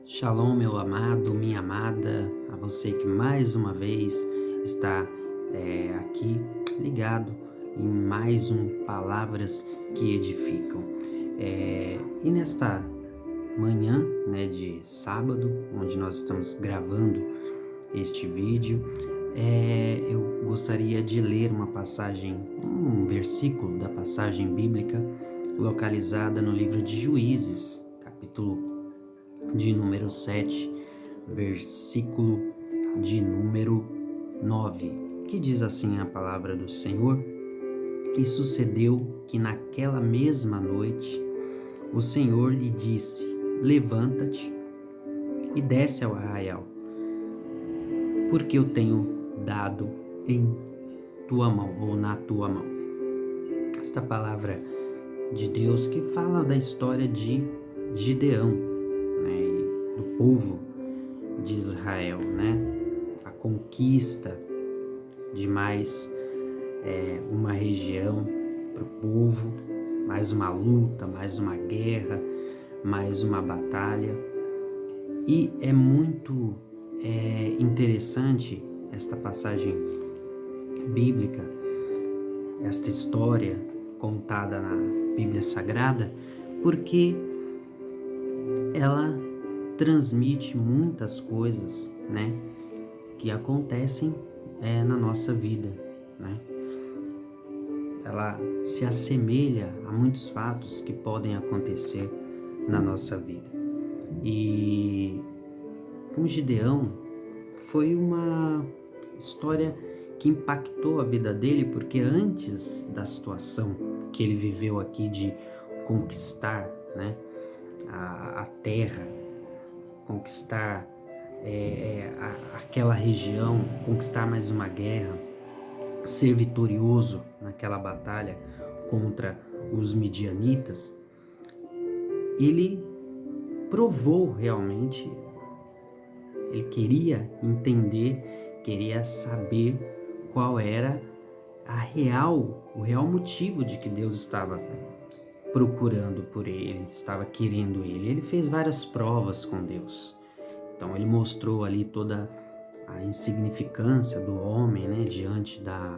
Shalom, meu amado, minha amada, a você que mais uma vez está aqui ligado em mais um Palavras que Edificam. E nesta manhã, de sábado, onde nós estamos gravando este vídeo, eu gostaria de ler uma passagem, um versículo da passagem bíblica localizada no livro de Juízes, capítulo de número 7, versículo de número 9, que diz assim a palavra do Senhor: E sucedeu que naquela mesma noite o Senhor lhe disse: Levanta-te e desce ao arraial, porque eu tenho dado em tua mão, ou na tua mão. Esta palavra de Deus que fala da história de Gideão, e do povo de Israel, a conquista de mais uma região para o povo, mais uma luta, mais uma guerra, mais uma batalha. E é muito interessante esta passagem bíblica, esta história contada na Bíblia Sagrada, porque ela transmite muitas coisas, que acontecem na nossa vida, Ela se assemelha a muitos fatos que podem acontecer na nossa vida. E com Gideão foi uma história que impactou a vida dele, porque antes da situação que ele viveu aqui de conquistar, a terra, conquistar aquela região, conquistar mais uma guerra, ser vitorioso naquela batalha contra os midianitas, ele provou realmente, ele queria entender, queria saber qual era o real motivo de que Deus estava procurando por ele, estava querendo ele. Ele fez várias provas com Deus. Então ele mostrou ali toda a insignificância do homem, diante da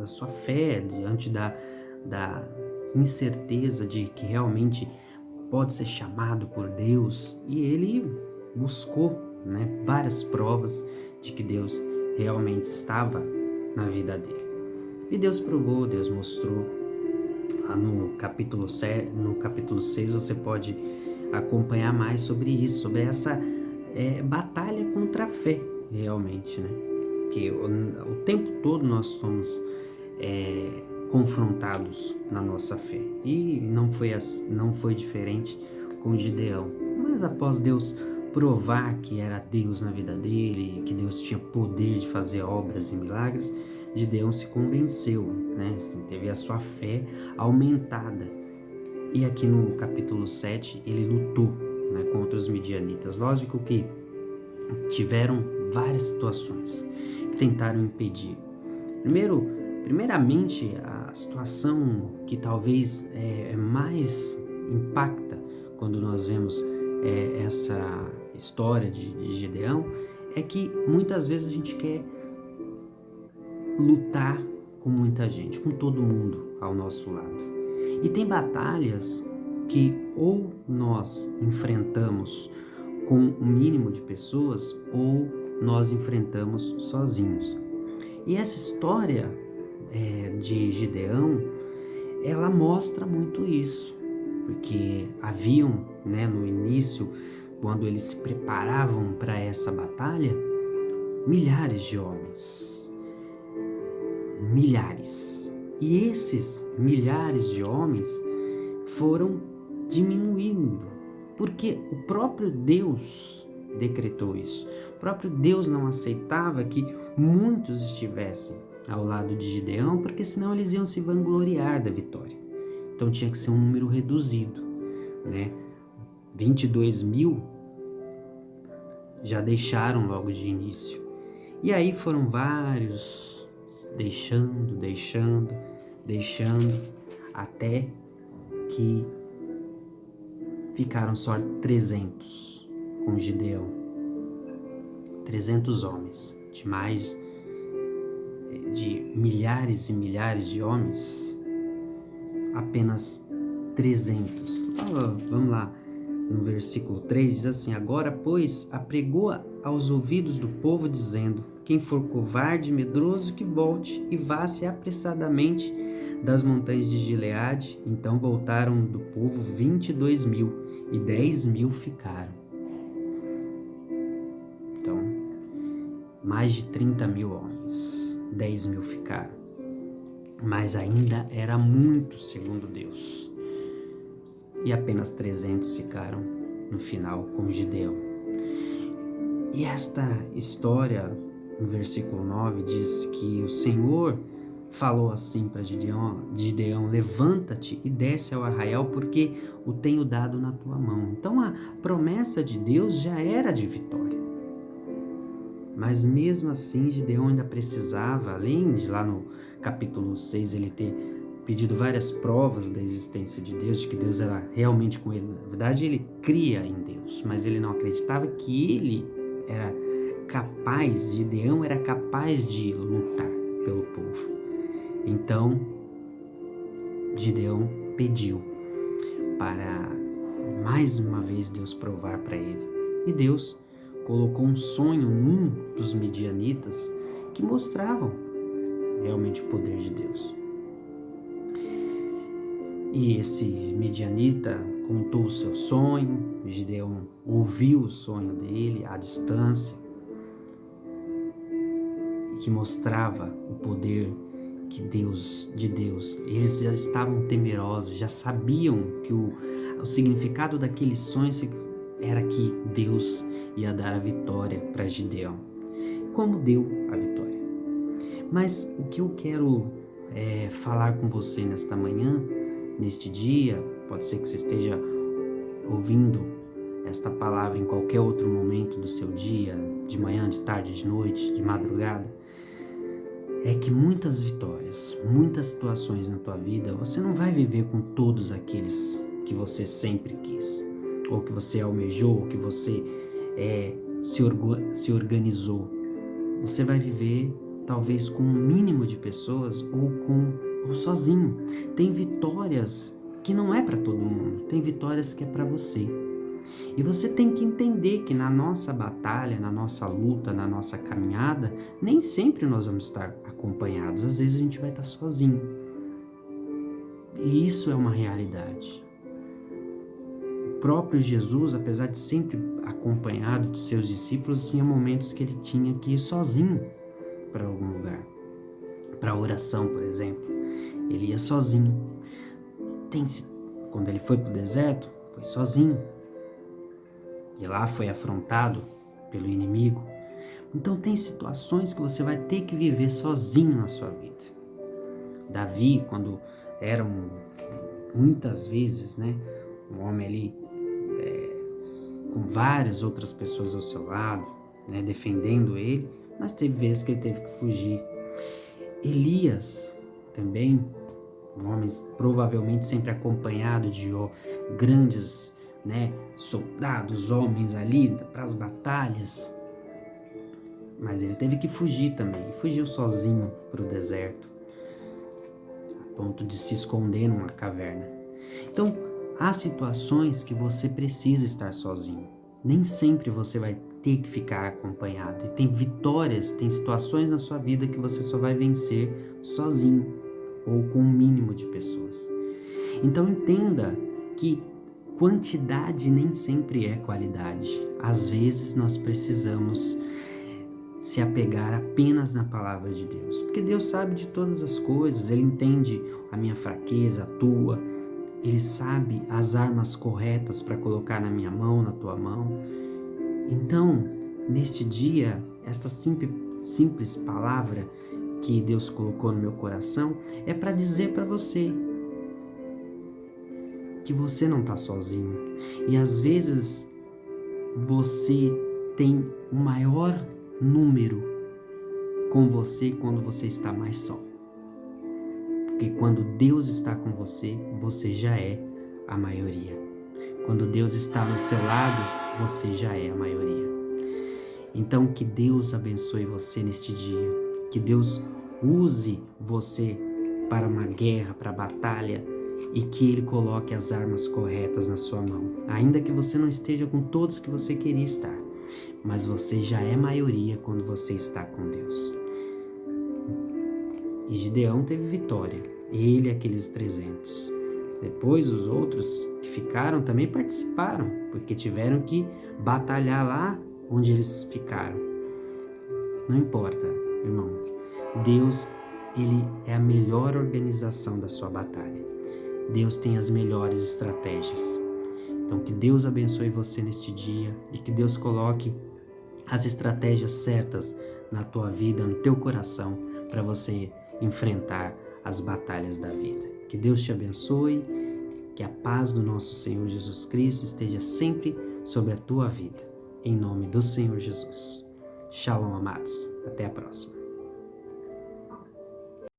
sua fé, diante da incerteza de que realmente pode ser chamado por Deus. E ele buscou, várias provas de que Deus realmente estava na vida dele. E Deus provou, Deus mostrou. No capítulo 6 você pode acompanhar mais sobre isso, sobre essa batalha contra a fé, realmente, Porque o tempo todo nós somos confrontados na nossa fé. E não foi diferente com Gideão. Mas após Deus provar que era Deus na vida dele, que Deus tinha poder de fazer obras e milagres, Gideão se convenceu, teve a sua fé aumentada. E aqui no capítulo 7 ele lutou, contra os midianitas. Lógico que tiveram várias situações que tentaram impedir. Primeiramente, a situação que talvez mais impacta quando nós vemos essa história de Gideão é que muitas vezes a gente quer lutar com muita gente, com todo mundo ao nosso lado. E tem batalhas que ou nós enfrentamos com um mínimo de pessoas ou nós enfrentamos sozinhos. E essa história de Gideão, ela mostra muito isso, porque haviam, no início, quando eles se preparavam para essa batalha, milhares de homens. Milhares. E esses milhares de homens foram diminuindo, porque o próprio Deus decretou isso. O próprio Deus não aceitava que muitos estivessem ao lado de Gideão, porque senão eles iam se vangloriar da vitória. Então tinha que ser um número reduzido, 22.000 já deixaram logo de início. E aí foram vários deixando, até que ficaram só 300 com Gideão. 300 homens, de milhares e milhares de homens, apenas 300. Vamos lá, no versículo 3 diz assim: agora, pois, apregou aos ouvidos do povo, dizendo: quem for covarde e medroso, que volte e vá-se apressadamente das montanhas de Gileade. Então voltaram do povo 22.000, e 10.000 ficaram. Então, mais de 30.000 homens, 10.000 ficaram. Mas ainda era muito, segundo Deus. E apenas 300 ficaram no final com Gideão. E esta história, no versículo 9, diz que o Senhor falou assim para Gideão: levanta-te e desce ao arraial, porque o tenho dado na tua mão. Então a promessa de Deus já era de vitória. Mas mesmo assim, Gideão ainda precisava, além de lá no capítulo 6 ele ter pedido várias provas da existência de Deus, de que Deus era realmente com ele. Na verdade, ele cria em Deus, mas ele não acreditava que ele era capaz, Gideão era capaz de lutar pelo povo. Então, Gideão pediu para mais uma vez Deus provar para ele. E Deus colocou um sonho num dos midianitas que mostravam realmente o poder de Deus. E esse midianita contou o seu sonho, Gideão ouviu o sonho dele à distância, que mostrava o poder de Deus. Eles já estavam temerosos, já sabiam que o significado daquele sonho era que Deus ia dar a vitória para Gideão. Como deu a vitória? Mas o que eu quero falar com você nesta manhã, neste dia, pode ser que você esteja ouvindo esta palavra em qualquer outro momento do seu dia, de manhã, de tarde, de noite, de madrugada, é que muitas vitórias, muitas situações na tua vida, você não vai viver com todos aqueles que você sempre quis, ou que você almejou, ou que você se organizou. Você vai viver talvez com um mínimo de pessoas ou sozinho. Tem vitórias que não é para todo mundo, tem vitórias que é para você. E você tem que entender que na nossa batalha, na nossa luta, na nossa caminhada, nem sempre nós vamos estar acompanhados. Às vezes a gente vai estar sozinho. E isso é uma realidade. O próprio Jesus, apesar de sempre acompanhado de seus discípulos, tinha momentos que ele tinha que ir sozinho para algum lugar. Para oração, por exemplo. Ele ia sozinho. Quando ele foi para o deserto, foi sozinho. E lá foi afrontado pelo inimigo. Então tem situações que você vai ter que viver sozinho na sua vida. Davi, quando era muitas vezes, um homem ali com várias outras pessoas ao seu lado, defendendo ele, mas teve vezes que ele teve que fugir. Elias também, um homem provavelmente sempre acompanhado de grandes soldados, homens ali para as batalhas, mas ele teve que fugir também, fugiu sozinho para o deserto, a ponto de se esconder numa caverna. Então, há situações que você precisa estar sozinho, nem sempre você vai ter que ficar acompanhado, e tem vitórias, tem situações na sua vida que você só vai vencer sozinho, ou com um mínimo de pessoas. Então entenda que quantidade nem sempre é qualidade. Às vezes nós precisamos se apegar apenas na palavra de Deus, porque Deus sabe de todas as coisas, Ele entende a minha fraqueza, a tua, Ele sabe as armas corretas para colocar na minha mão, na tua mão. Então, neste dia, esta simples palavra que Deus colocou no meu coração é para dizer para você que você não está sozinho. E às vezes você tem o maior número com você quando você está mais só. Porque quando Deus está com você, você já é a maioria. Quando Deus está no seu lado, você já é a maioria. Então, que Deus abençoe você neste dia. Que Deus use você para uma guerra, para a batalha, e que Ele coloque as armas corretas na sua mão. Ainda que você não esteja com todos que você queria estar, mas você já é maioria quando você está com Deus. E Gideão teve vitória, ele e aqueles 300. Depois os outros que ficaram também participaram, porque tiveram que batalhar lá onde eles ficaram. Não importa, irmão. Deus, Ele é a melhor organização da sua batalha. Deus tem as melhores estratégias. Então, que Deus abençoe você neste dia e que Deus coloque as estratégias certas na tua vida, no teu coração, para você enfrentar as batalhas da vida. Que Deus te abençoe, que a paz do nosso Senhor Jesus Cristo esteja sempre sobre a tua vida. Em nome do Senhor Jesus. Shalom, amados. Até a próxima.